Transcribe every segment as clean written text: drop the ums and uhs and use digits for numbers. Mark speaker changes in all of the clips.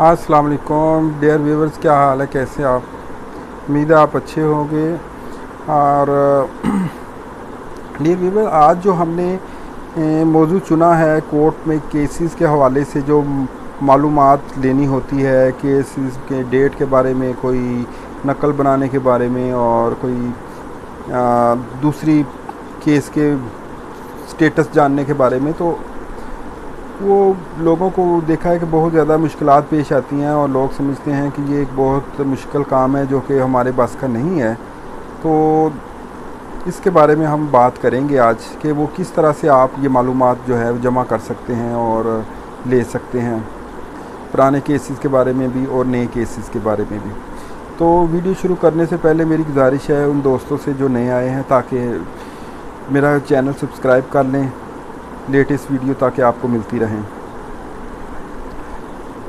Speaker 1: अस्सलाम वालेकुम dear viewers, क्या हाल है, कैसे आप? उम्मीद है आप अच्छे होंगे। और डियर व्यूवर, आज जो हमने मौजू चुना है कोर्ट में केसेस के हवाले से जो मालूमात लेनी होती है, केसेस के डेट के बारे में, कोई नकल बनाने के बारे में और कोई दूसरी केस के स्टेटस जानने के बारे में, तो वो लोगों को देखा है कि बहुत ज़्यादा मुश्किलात पेश आती हैं और लोग समझते हैं कि ये एक बहुत मुश्किल काम है जो कि हमारे बस का नहीं है। तो इसके बारे में हम बात करेंगे आज कि वो किस तरह से आप ये मालूमात जो है जमा कर सकते हैं और ले सकते हैं, पुराने केसेस के बारे में भी और नए केसेस के बारे में भी। तो वीडियो शुरू करने से पहले मेरी गुजारिश है उन दोस्तों से जो नए आए हैं, ताकि मेरा चैनल सब्सक्राइब कर लें, लेटेस्ट वीडियो ताकि आपको मिलती रहें।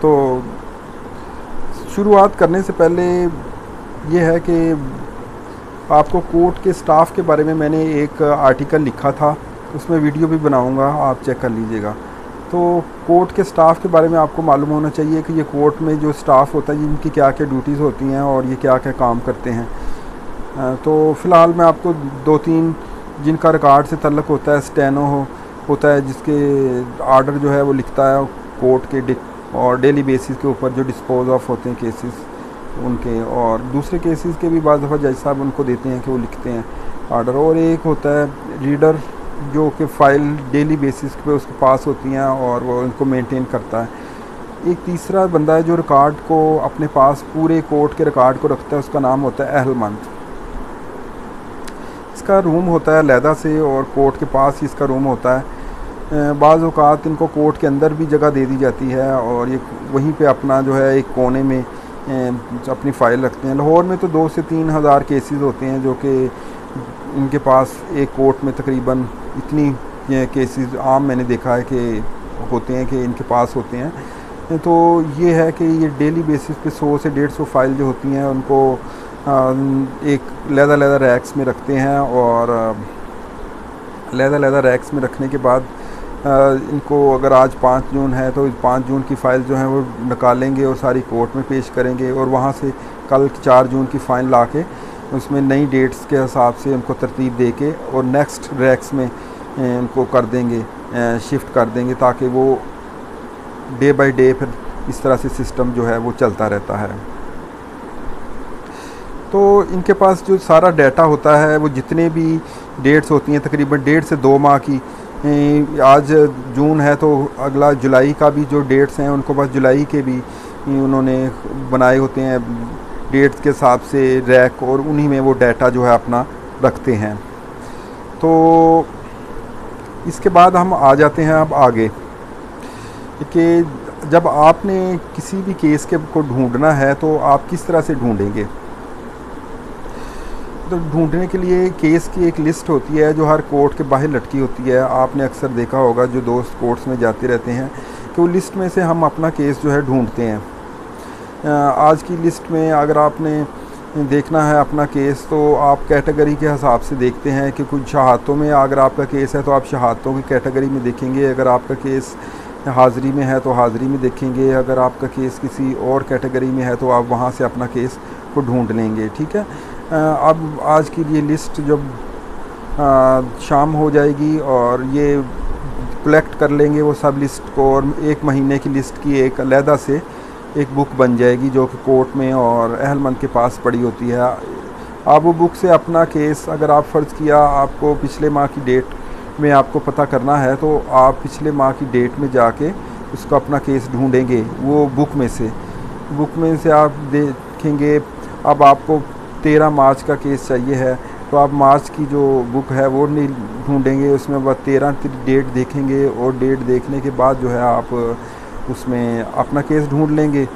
Speaker 1: तो शुरुआत करने से पहले ये है कि आपको कोर्ट के स्टाफ के बारे में मैंने एक आर्टिकल लिखा था, उसमें वीडियो भी बनाऊंगा, आप चेक कर लीजिएगा। तो कोर्ट के स्टाफ के बारे में आपको मालूम होना चाहिए कि ये कोर्ट में जो स्टाफ होता है जिनकी क्या क्या ड्यूटीज़ होती हैं और ये क्या क्या काम करते हैं। तो फ़िलहाल मैं आपको दो तीन जिनका रिकॉर्ड से तल्लुक़ होता है, स्टेनो होता है जिसके आर्डर जो है वो लिखता है कोर्ट के और डेली बेसिस के ऊपर जो डिस्पोज ऑफ होते हैं केसेस उनके, और दूसरे केसेस के भी बाज़ दफ़ा जज साहब उनको देते हैं कि वो लिखते हैं आर्डर। और एक होता है रीडर जो कि फ़ाइल डेली बेसिस पे उसके पास होती हैं और वो उनको मेंटेन करता है। एक तीसरा बंदा है जो रिकॉर्ड को अपने पास पूरे कोर्ट के रिकॉर्ड को रखता है, उसका नाम होता है अहलमंद। इसका रूम होता है अलहदा से और कोर्ट के पास ही इसका रूम होता है। बाज़ औक़ात इनको कोर्ट के अंदर भी जगह दे दी जाती है और ये वहीं पे अपना जो है एक कोने में अपनी फ़ाइल रखते हैं। लाहौर में तो 2 से 3 हज़ार केसेस होते हैं जो कि इनके पास एक कोर्ट में तकरीबन इतनी केसेस आम मैंने देखा है कि होते हैं कि इनके पास होते हैं। तो ये है कि ये डेली बेसिस पे 100 से 150 फ़ाइल जो होती हैं उनको एक लहदा रैक्स में रखते हैं और लहदा रैक्स में रखने के बाद इनको अगर आज 5 जून है तो 5 जून की फ़ाइल जो है वो निकालेंगे और सारी कोर्ट में पेश करेंगे और वहाँ से कल 4 जून की फ़ाइल ला के उसमें नई डेट्स के हिसाब से उनको तरतीब दे के और नेक्स्ट रैक्स में उनको कर देंगे, शिफ्ट कर देंगे, ताकि वो डे बाय डे फिर इस तरह से सिस्टम जो है वो चलता रहता है। तो इनके पास जो सारा डाटा होता है वो जितने भी डेट्स होती हैं तकरीबन 1.5 से 2 माह की, आज जून है तो अगला जुलाई का भी जो डेट्स हैं उनको बस जुलाई के भी उन्होंने बनाए होते हैं डेट्स के हिसाब से रैक, और उन्हीं में वो डाटा जो है अपना रखते हैं। तो इसके बाद हम आ जाते हैं अब आगे कि जब आपने किसी भी केस के को ढूंढना है तो आप किस तरह से ढूंढेंगे। तो ढूंढने के लिए केस की एक लिस्ट होती है जो हर कोर्ट के बाहर लटकी होती है। आपने अक्सर देखा होगा जो दोस्त कोर्ट्स में जाते रहते हैं कि वो लिस्ट में से हम अपना केस जो है ढूंढते हैं। आज की लिस्ट में अगर आपने देखना है अपना केस तो आप कैटेगरी के हिसाब से देखते हैं कि कुछ शहादतों में अगर आपका केस है तो आप शहादतों की कैटेगरी में देखेंगे, अगर आपका केस हाज़िरी में है तो हाज़िरी में देखेंगे, अगर आपका केस किसी और कैटेगरी में है तो आप वहाँ से अपना केस को ढूंढ लेंगे। ठीक है, अब आज की ये लिस्ट जब शाम हो जाएगी और ये कलेक्ट कर लेंगे वो सब लिस्ट को, और 1 महीने की लिस्ट की एक अलहदा से एक बुक बन जाएगी जो कि कोर्ट में और अहलमंद के पास पड़ी होती है। आप वो बुक से अपना केस, अगर आप फ़र्ज़ किया आपको पिछले माह की डेट में आपको पता करना है तो आप पिछले माह की डेट में जाके उसको अपना केस ढूंढेंगे वो बुक में से आप देखेंगे। अब आपको 13 मार्च का केस चाहिए है तो आप मार्च की जो बुक है वो नहीं ढूंढेंगे, उसमें बस 13 डेट देखेंगे और डेट देखने के बाद जो है आप उसमें अपना केस ढूंढ लेंगे।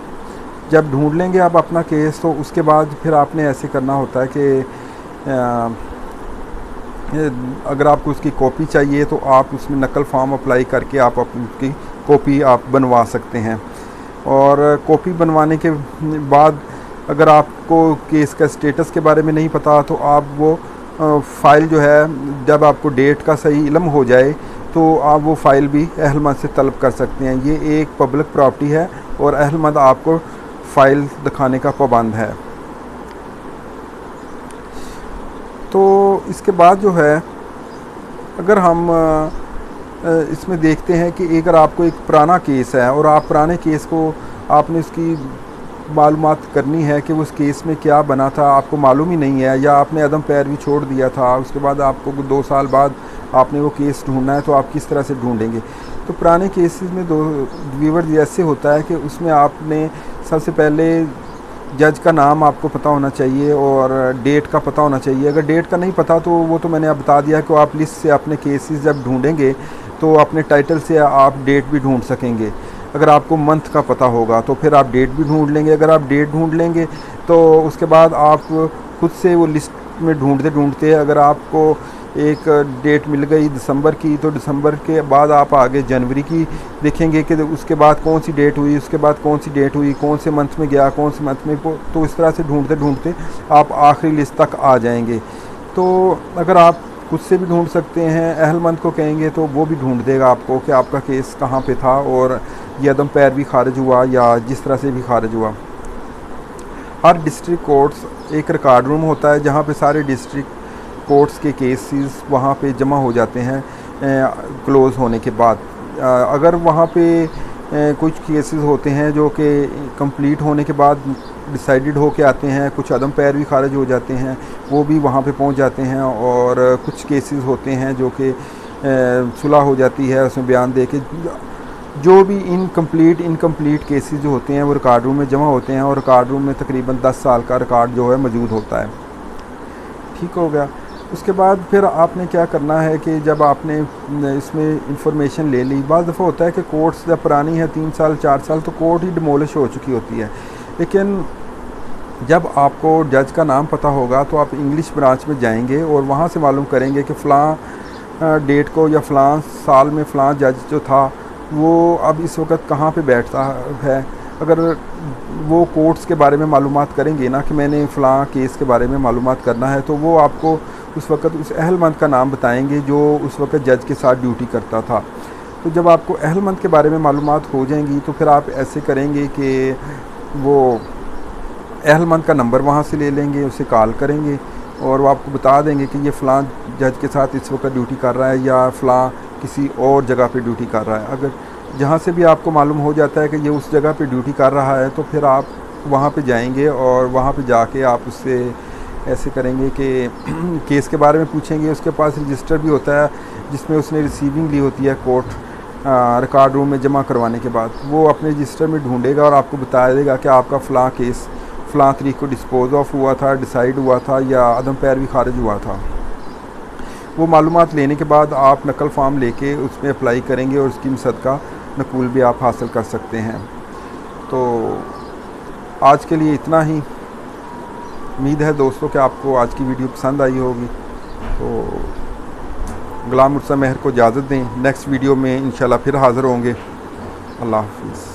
Speaker 1: जब ढूंढ लेंगे आप अपना केस तो उसके बाद फिर आपने ऐसे करना होता है कि अगर आपको उसकी कॉपी चाहिए तो आप उसमें नकल फॉर्म अप्लाई करके आप उसकी कॉपी आप बनवा सकते हैं। और कॉपी बनवाने के बाद अगर आपको केस का स्टेटस के बारे में नहीं पता तो आप वो फ़ाइल जो है जब आपको डेट का सही इल्म हो जाए तो आप वो फ़ाइल भी अहलमंद से तलब कर सकते हैं। ये एक पब्लिक प्रॉपर्टी है और अहलमंद आपको फ़ाइल दिखाने का पाबंद है। तो इसके बाद जो है, अगर हम इसमें देखते हैं कि अगर आपको एक पुराना केस है और आप पुराने केस को आपने उसकी मालूमात करनी है कि उस केस में क्या बना था, आपको मालूम ही नहीं है, या आपने अदम पैरवी छोड़ दिया था, उसके बाद आपको 2 साल बाद आपने वो केस ढूंढना है, तो आप किस तरह से ढूंढेंगे। तो पुराने केसेस में दो व्यूवर ऐसे होता है कि उसमें आपने सबसे पहले जज का नाम आपको पता होना चाहिए और डेट का पता होना चाहिए। अगर डेट का नहीं पता तो वो तो मैंने अब बता दिया कि आप लिस्ट से अपने केसेस जब ढूंढेंगे तो अपने टाइटल से आप डेट भी ढूंढ सकेंगे। अगर आपको मंथ का पता होगा तो फिर आप डेट भी ढूंढ लेंगे। अगर आप डेट ढूंढ लेंगे तो उसके बाद आप खुद से वो लिस्ट में ढूंढते ढूंढते अगर आपको एक डेट मिल गई दिसंबर की, तो दिसंबर के बाद आप आगे जनवरी की देखेंगे कि उसके बाद कौन सी डेट हुई, उसके बाद कौन सी डेट हुई, कौन से मंथ में गया, कौन से मंथ में, तो इस तरह से ढूंढते ढूंढते आप आखिरी लिस्ट तक आ जाएंगे। तो अगर आप खुद से भी ढूंढ सकते हैं, अहलमंद को कहेंगे तो वो भी ढूंढ देगा आपको कि आपका केस कहाँ पे था और ये अदम पैर भी खारिज हुआ या जिस तरह से भी खारिज हुआ। हर डिस्ट्रिक्ट कोर्ट्स एक रिकॉर्ड रूम होता है जहाँ पे सारे डिस्ट्रिक्ट कोर्ट्स के केसेस वहाँ पे जमा हो जाते हैं क्लोज़ होने के बाद। अगर वहाँ पे कुछ केसेस होते हैं जो कि कंप्लीट होने के बाद डिसाइडेड हो के आते हैं, कुछ अदम पैर भी खारिज हो जाते हैं, वो भी वहाँ पे पहुँच जाते हैं, और कुछ केसेस होते हैं जो कि सुलह हो जाती है, उसमें बयान दे के जो भी इनकम्प्लीट केसेस जो होते हैं वो रिकॉर्ड रूम में जमा होते हैं, और रिकॉर्ड रूम में तकरीबन 10 साल का रिकॉर्ड जो है मौजूद होता है। ठीक हो गया। उसके बाद फिर आपने क्या करना है कि जब आपने इसमें इंफॉर्मेशन ले ली, बाज़ दफ़ा होता है कि कोर्ट्स जब पुरानी है 3 साल 4 साल तो कोर्ट ही डिमोलिश हो चुकी होती है, लेकिन जब आपको जज का नाम पता होगा तो आप इंग्लिश ब्रांच में जाएंगे और वहाँ से मालूम करेंगे कि फ़लाँ डेट को या फ़लाँ साल में फ़लाँ जज जो था वो अब इस वक्त कहाँ पे बैठता है। अगर वो कोर्ट्स के बारे में मालूमात करेंगे ना कि मैंने फ़लाँ केस के बारे में मालूमात करना है, तो वो आपको उस वक्त उस अहलमंद का नाम बताएंगे जो उस वक्त जज के साथ ड्यूटी करता था। तो जब आपको अहलमंद के बारे में मालूमात हो जाएंगी तो फिर आप ऐसे करेंगे कि वो अहलमंद का नंबर वहाँ से ले लेंगे, उसे कॉल करेंगे और वो आपको बता देंगे कि ये फ़लाँ जज के साथ इस वक्त ड्यूटी कर रहा है या फ़लाँ किसी और जगह पे ड्यूटी कर रहा है। अगर जहाँ से भी आपको मालूम हो जाता है कि ये उस जगह पे ड्यूटी कर रहा है तो फिर आप वहाँ पे जाएंगे और वहाँ पे जाके आप उससे ऐसे करेंगे कि केस के बारे में पूछेंगे। उसके पास रजिस्टर भी होता है जिसमें उसने रिसीविंग ली होती है कोर्ट रिकॉर्ड रूम में जमा करवाने के बाद, वो अपने रजिस्टर में ढूंढेगा और आपको बता देगा कि आपका फ़लाँ केस फ़लाँ तारीख को डिस्पोज ऑफ हुआ था, डिसाइड हुआ था या अदम पैर भी खारिज हुआ था। वो मालूमात लेने के बाद आप नकल फार्म लेके उसमें अप्लाई करेंगे और उसकी सदका नकूल भी आप हासिल कर सकते हैं। तो आज के लिए इतना ही। उम्मीद है दोस्तों कि आपको आज की वीडियो पसंद आई होगी। तो गुलाम मुर्तज़ा मेहर को इजाज़त दें, नेक्स्ट वीडियो में इंशाल्लाह फिर हाज़िर होंगे। अल्लाह हाफ़िज़।